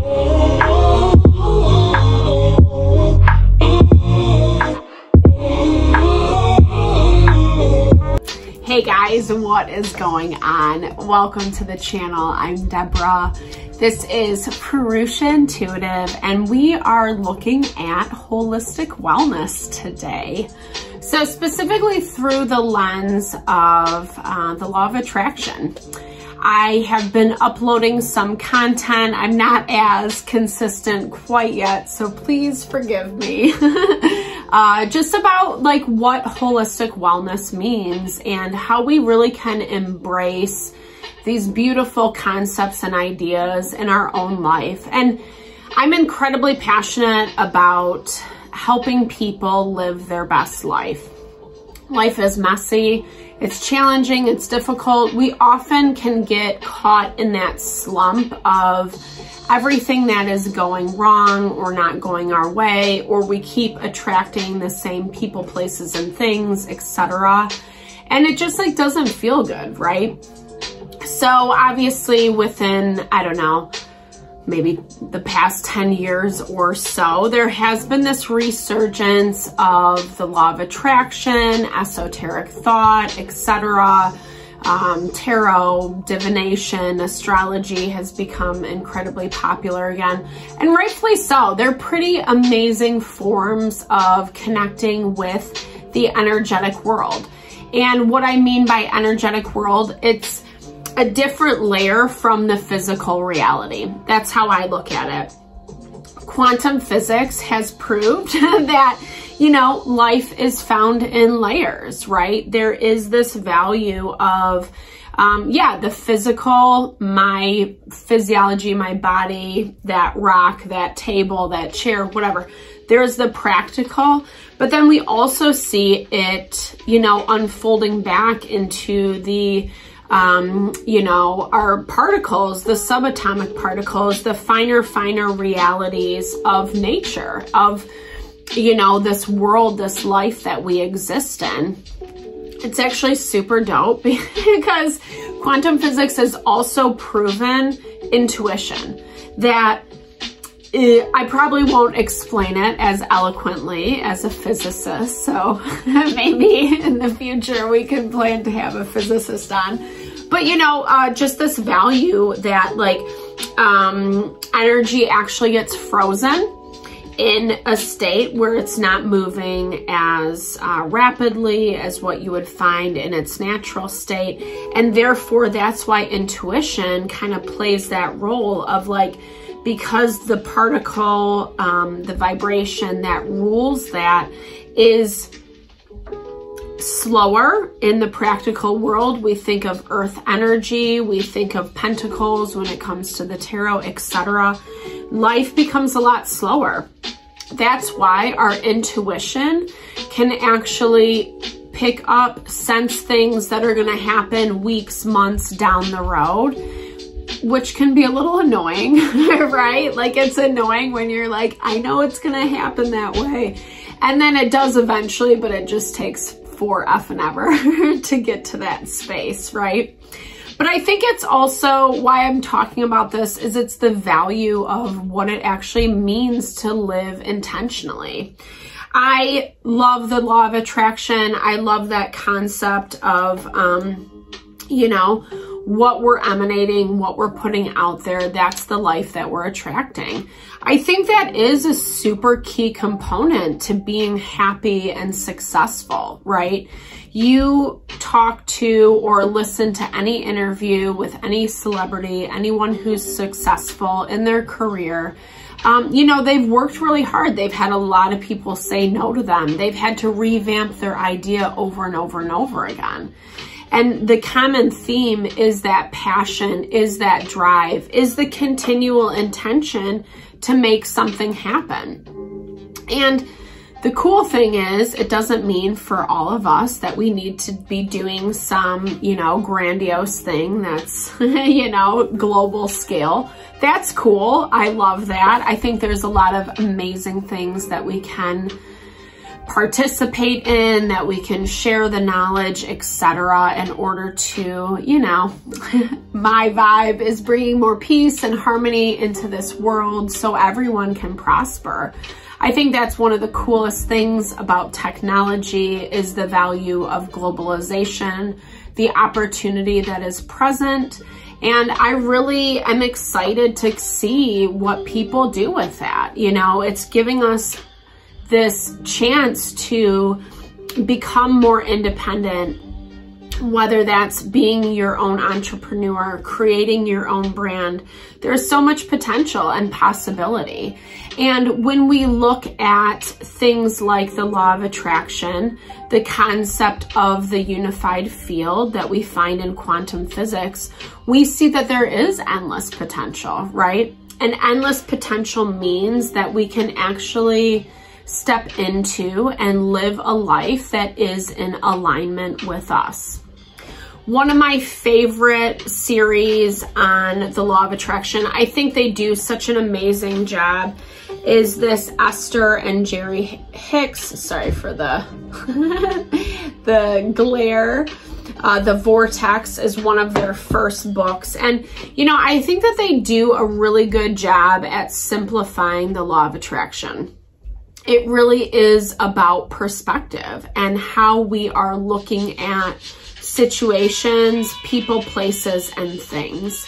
Hey guys, what is going on? Welcome to the channel. I'm Deborah. This is Purusha Intuitive, and we are looking at holistic wellness today. So specifically through the lens of the law of attraction. I have been uploading some content. I'm not as consistent quite yet, so please forgive me. Just about like what holistic wellness means and how we really can embrace these beautiful concepts and ideas in our own life. And I'm incredibly passionate about helping people live their best life. Life is messy, it's challenging, it's difficult. We often can get caught in that slump of everything that is going wrong or not going our way, or we keep attracting the same people, places, and things, etc. And it just like doesn't feel good, right? So obviously within, I don't know, maybe the past 10 years or so, there has been this resurgence of the law of attraction, esoteric thought, etc. Tarot, divination, astrology has become incredibly popular again, and rightfully so. They're pretty amazing forms of connecting with the energetic world. And what I mean by energetic world, it's a different layer from the physical reality. That's how I look at it. Quantum physics has proved that, you know, life is found in layers, right? There is this value of, the physical, my physiology, my body, that rock, that table, that chair, whatever. There's the practical, but then we also see it, you know, unfolding back into the our particles, the subatomic particles, the finer realities of nature, of, you know, this world, this life that we exist in. It's actually super dope because quantum physics has also proven intuition. That I probably won't explain it as eloquently as a physicist, so maybe in the future we can plan to have a physicist on. But you know, just this value that like energy actually gets frozen in a state where it's not moving as rapidly as what you would find in its natural state. And therefore, that's why intuition kind of plays that role of like, because the particle, the vibration that rules that is slower in the practical world. We think of earth energy, we think of pentacles when it comes to the tarot, etc. Life becomes a lot slower. That's why our intuition can actually pick up, sense things that are going to happen weeks, months down the road, which can be a little annoying, right? Like it's annoying when you're like, I know it's going to happen that way. And then it does eventually, but it just takes forever and ever to get to that space, right? But I think it's also why I'm talking about this is it's the value of what it actually means to live intentionally. I love the law of attraction. I love that concept of, you know, what we're emanating, what we're putting out there, that's the life that we're attracting. I think that is a super key component to being happy and successful, right? You talk to or listen to any interview with any celebrity, anyone who's successful in their career, you know, they've worked really hard. They've had a lot of people say no to them. They've had to revamp their idea over and over and over again. And the common theme is that passion, is that drive, is the continual intention to make something happen. And the cool thing is, it doesn't mean for all of us that we need to be doing some, you know, grandiose thing that's, you know, global scale. That's cool. I love that. I think there's a lot of amazing things that we can participate in, that we can share the knowledge, etc., in order to, you know, my vibe is bringing more peace and harmony into this world so everyone can prosper. I think that's one of the coolest things about technology, is the value of globalization, the opportunity that is present. And I really am excited to see what people do with that. You know, it's giving us this chance to become more independent, whether that's being your own entrepreneur, creating your own brand. There's so much potential and possibility. And when we look at things like the law of attraction, the concept of the unified field that we find in quantum physics, we see that there is endless potential, right? And endless potential means that we can actually step into and live a life that is in alignment with us. One of my favorite series on the law of attraction, I think they do such an amazing job, is this Esther and Jerry Hicks. Sorry for the the glare. The Vortex is one of their first books. And, you know, I think that they do a really good job at simplifying the law of attraction. It really is about perspective and how we are looking at situations, people, places, and things.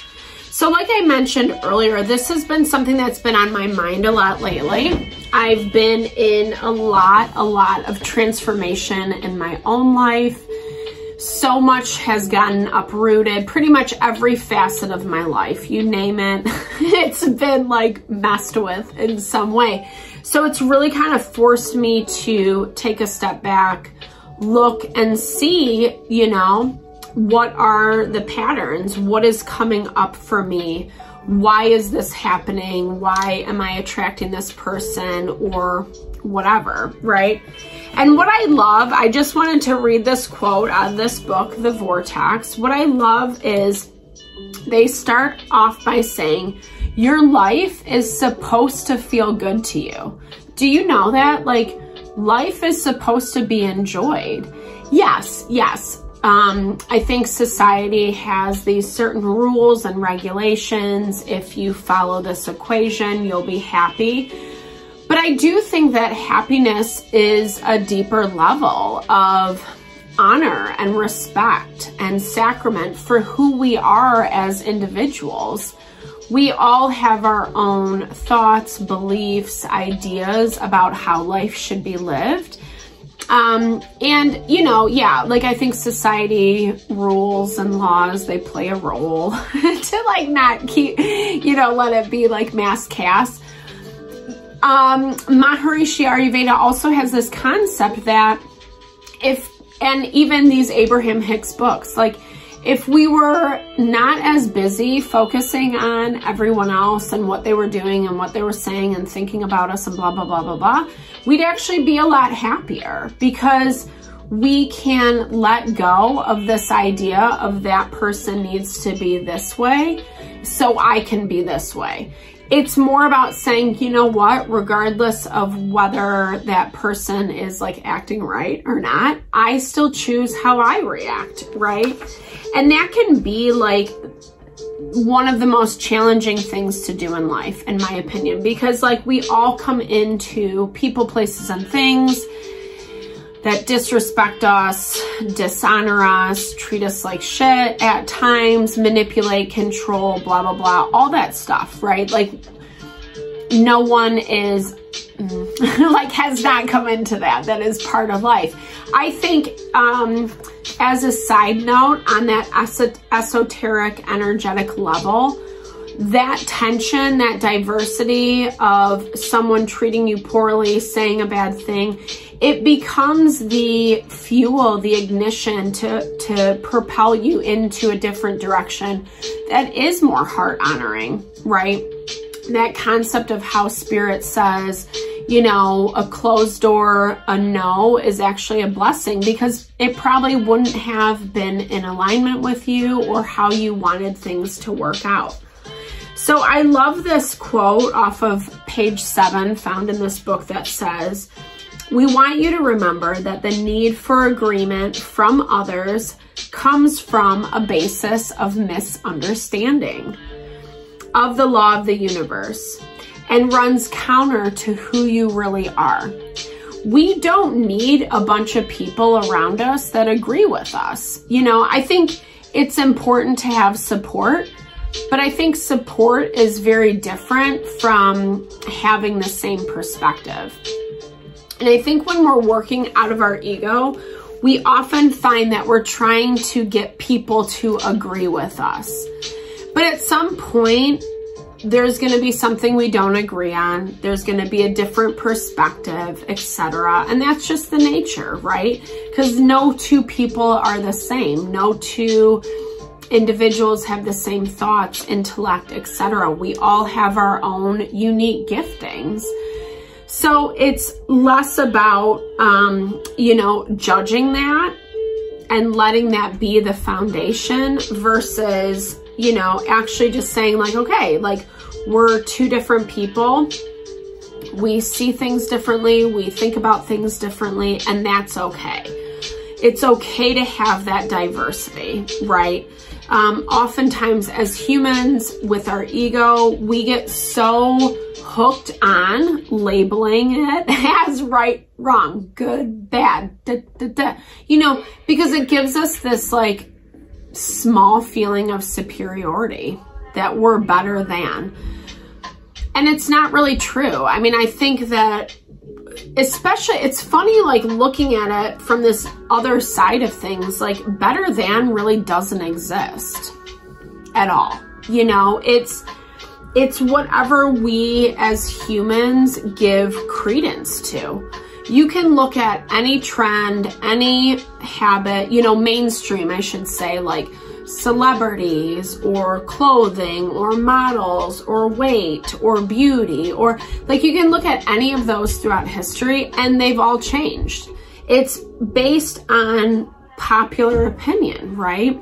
So like I mentioned earlier, this has been something that's been on my mind a lot lately. I've been in a lot of transformation in my own life. So much has gotten uprooted, pretty much every facet of my life, you name it. It's been like messed with in some way. So it's really kind of forced me to take a step back, look and see, you know, what are the patterns? What is coming up for me? Why is this happening? Why am I attracting this person or whatever, right? And what I love, I just wanted to read this quote out of this book, The Vortex. What I love is they start off by saying, your life is supposed to feel good to you. Do you know that? Like, life is supposed to be enjoyed. Yes. I think society has these certain rules and regulations. If you follow this equation, you'll be happy. But I do think that happiness is a deeper level of honor and respect and sacrament for who we are as individuals. We all have our own thoughts, beliefs, ideas about how life should be lived. And, you know, yeah, like I think society rules and laws, they play a role to like not keep, you know, let it be like mass chaos. Maharishi Ayurveda also has this concept that and even these Abraham Hicks books, like if we were not as busy focusing on everyone else and what they were doing and what they were saying and thinking about us and blah, blah, blah, blah, blah, we'd actually be a lot happier because we can let go of this idea of that person needs to be this way, so I can be this way. It's more about saying, you know what, regardless of whether that person is like acting right or not, I still choose how I react, right? And that can be like one of the most challenging things to do in life, in my opinion, because like we all come into people, places, and things that disrespect us, dishonor us, treat us like shit at times, manipulate, control, blah, blah, blah, all that stuff, right? Like no one is like has not come into that. That is part of life. I think as a side note, on that esoteric, energetic level, that tension, that diversity of someone treating you poorly, saying a bad thing, it becomes the fuel, the ignition to propel you into a different direction that is more heart honoring, right? That concept of how spirit says, you know, a closed door, a no is actually a blessing because it probably wouldn't have been in alignment with you or how you wanted things to work out. So I love this quote off of page 7 found in this book that says, We want you to remember that the need for agreement from others comes from a basis of misunderstanding of the law of the universe and runs counter to who you really are. We don't need a bunch of people around us that agree with us. You know, I think it's important to have support, but I think support is very different from having the same perspective. And I think when we're working out of our ego, we often find that we're trying to get people to agree with us. But at some point, there's going to be something we don't agree on. There's going to be a different perspective, etc. And that's just the nature, right? Because no two people are the same. No two individuals have the same thoughts, intellect, etc. We all have our own unique giftings. So it's less about, you know, judging that and letting that be the foundation versus, you know, actually just saying like, okay, like we're two different people. We see things differently. We think about things differently, and that's okay. It's okay to have that diversity, right? Oftentimes as humans with our ego, we get so hooked on labeling it as right, wrong, good, bad, you know, because it gives us this like small feeling of superiority that we're better than. And it's not really true. I mean, I think that especially, it's funny, like looking at it from this other side of things, like better than really doesn't exist at all. You know, it's whatever we as humans give credence to. You can look at any trend, any habit, you know, mainstream, I should say, like celebrities or clothing or models or weight or beauty, or like you can look at any of those throughout history and they've all changed. It's based on popular opinion, right?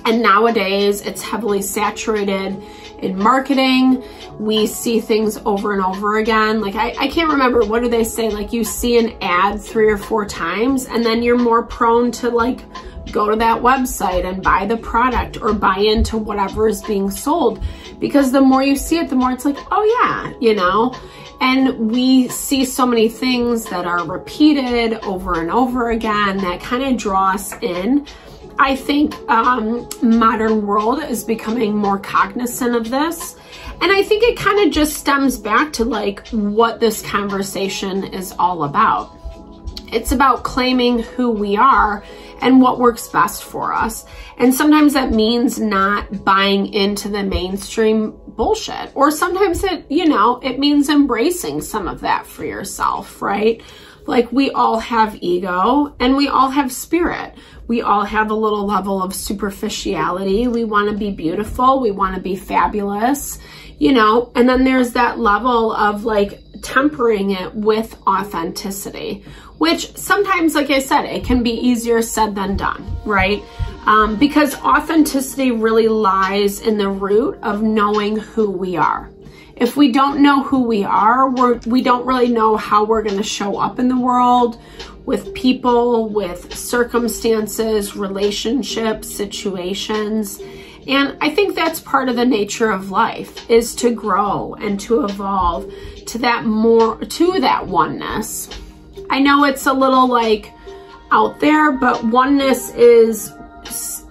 And nowadays it's heavily saturated in marketing. We see things over and over again. Like I can't remember, what do they say? Like you see an ad 3 or 4 times and then you're more prone to like go to that website and buy the product or buy into whatever is being sold, because the more you see it, the more it's like, oh yeah, you know. And we see so many things that are repeated over and over again that kind of draw us in. I think modern world is becoming more cognizant of this. And I think it kind of just stems back to like what this conversation is all about. It's about claiming who we are and what works best for us. And sometimes that means not buying into the mainstream bullshit. Or sometimes it, you know, it means embracing some of that for yourself, right? Like we all have ego and we all have spirit. We all have a little level of superficiality. We want to be beautiful. We want to be fabulous, you know, and then there's that level of like tempering it with authenticity, which sometimes, like I said, it can be easier said than done, right? Because authenticity really lies in the root of knowing who we are. If we don't know who we are, we don't really know how we're going to show up in the world with people, with circumstances, relationships, situations. And I think that's part of the nature of life, is to grow and to evolve to that oneness. I know it's a little like out there, but oneness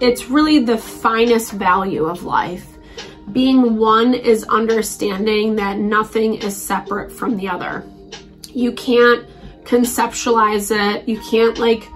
it's really the finest value of life. Being one is understanding that nothing is separate from the other. You can't conceptualize it. You can't like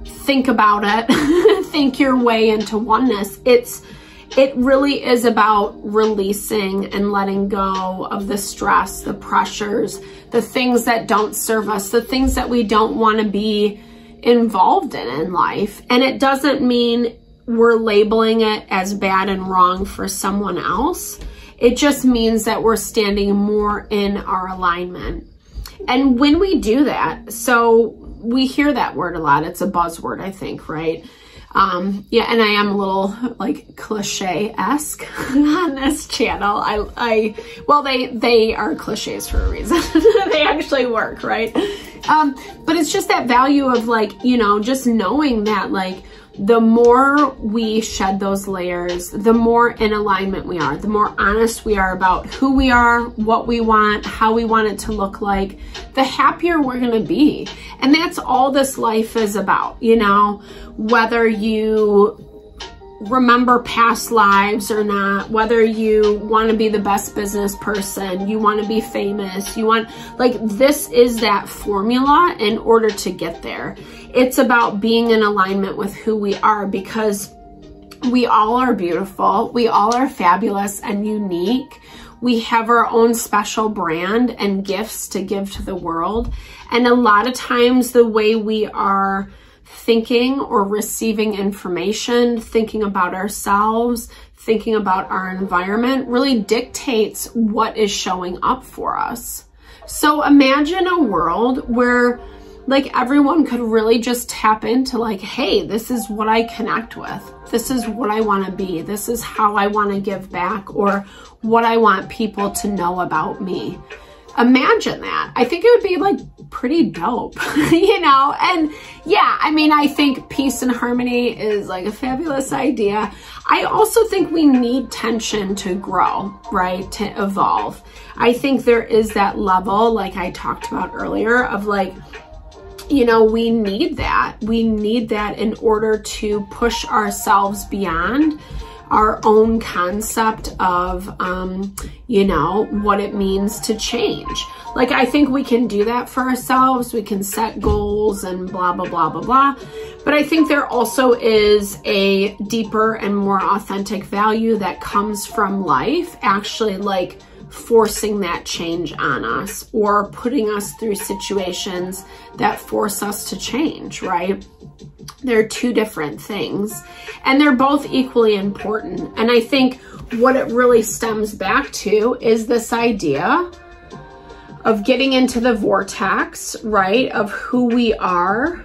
think about it, think your way into oneness. It really is about releasing and letting go of the stress, the pressures, the things that don't serve us, the things that we don't want to be involved in life. And it doesn't mean we're labeling it as bad and wrong for someone else. It just means that we're standing more in our alignment. And when we do that, so we hear that word a lot. It's a buzzword, I think, right? Yeah, and I am a little like cliche-esque on this channel. Well, they are cliches for a reason. They actually work, right? But it's just that value of like, you know, just knowing that like the more we shed those layers, the more in alignment we are, the more honest we are about who we are, what we want, how we want it to look like, the happier we're going to be. And that's all this life is about, you know, whether you remember past lives or not, whether you want to be the best business person, you want to be famous, you want, like, this is that formula in order to get there. It's about being in alignment with who we are, because we all are beautiful. We all are fabulous and unique. We have our own special brand and gifts to give to the world. And a lot of times the way we are thinking or receiving information, thinking about ourselves, thinking about our environment really dictates what is showing up for us. So imagine a world where like everyone could really just tap into like, hey, this is what I connect with. This is what I want to be. This is how I want to give back, or what I want people to know about me. Imagine that. I think it would be like pretty dope, you know? And yeah, I mean, I think peace and harmony is like a fabulous idea. I also think we need tension to grow, right? To evolve. I think there is that level, like I talked about earlier, of like, you know, we need that. We need that in order to push ourselves beyond our own concept of, you know, what it means to change. Like, I think we can do that for ourselves. We can set goals and blah, blah, blah, blah, blah. But I think there also is a deeper and more authentic value that comes from life, actually like forcing that change on us, or putting us through situations that force us to change, right? They're two different things, and they're both equally important. And I think what it really stems back to is this idea of getting into the vortex, right, of who we are,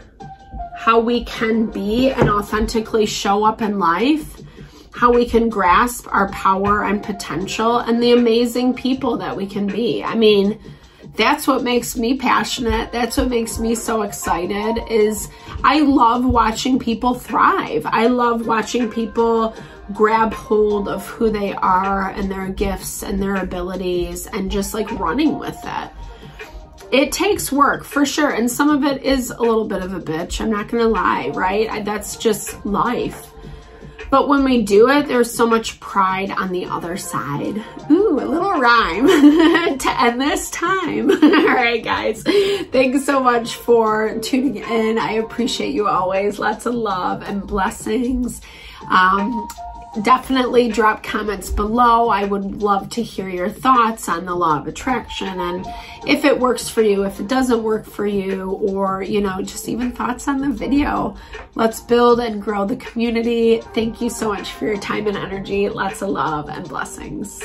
how we can be and authentically show up in life, how we can grasp our power and potential, and the amazing people that we can be. I mean, that's what makes me passionate. That's what makes me so excited. Is I love watching people thrive. I love watching people grab hold of who they are and their gifts and their abilities and just like running with it. It takes work for sure. And some of it is a little bit of a bitch. I'm not going to lie, right? That's just life. But when we do it, there's so much pride on the other side. Ooh, a little rhyme to end this time. All right, guys. Thanks so much for tuning in. I appreciate you always. Lots of love and blessings. Definitely drop comments below. I would love to hear your thoughts on the law of attraction, and if it works for you, if it doesn't work for you, or, you know, just even thoughts on the video. Let's build and grow the community. Thank you so much for your time and energy. Lots of love and blessings.